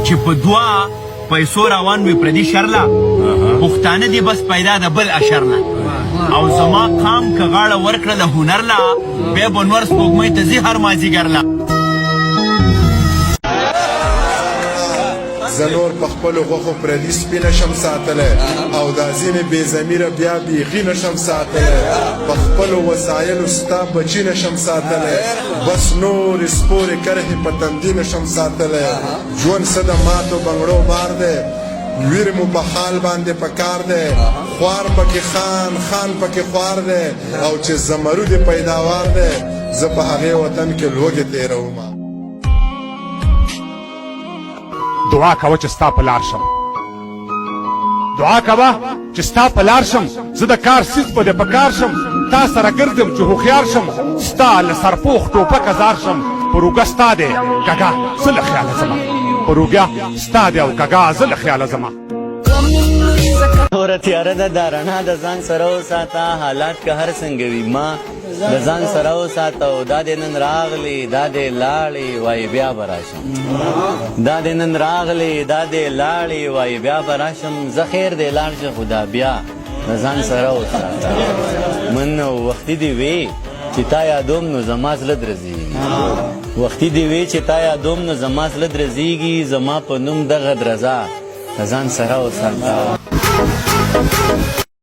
چې په دوه پیسو روان وي پردي شرله پښتانه دي بس پیدا د بل اشر نه او زما قام که غاړه ورکړه د هنر له بیا به نور سپوږمۍ ته ځي هر مازدیګر له زه نور په خپلو غوښو پردي سپي نشم ساتلی او دا ځینې بې ضمیره بیا بیخي نشم ساتلی په خپلو وسایلو ستا بچي نشم ساتلی بس نورې سپورې کرښې په تندي نشم ساتلی ژوند څه د ماتو بنګړو بار دی ویر مو په حال باندې پکار دی خوار پکې خان خان پکې خوار دی او چې زمرود پیداوار دی زه په هغې وطن کې لوږې تېروم دعا کوه چې ستا په لار شم دعا کوه چې ستا په لار شم زه د کار سیز به دې په کار شم تا سره ګرځم چې هوښیار شم ستا له سرپوښ ټوپک ازار شم پر اوږه ستا دی کږه زه له خیاله ځمه پر اوږه ستا دی او کږه زه له خیاله ځمه توره تیاره ده دا رڼا د ځان سره وساته حالات که هر څنګه وي ما د ځان سره وساته او دا دې نن راغلی دا دې لاړې وایي بیا به راشم دا دې نن راغلی دا دې لاړې وایي بیا به راشم زه خیر دې لاړ شه خو دا بیا د ځان سره وساته من وختي دې وې چې تا یادوم نو زما زړه درځېږي وختي دې وې چې تا یادوم نو زما زړه درځېږي زما په نوم دغه درځه د ځان سره وساته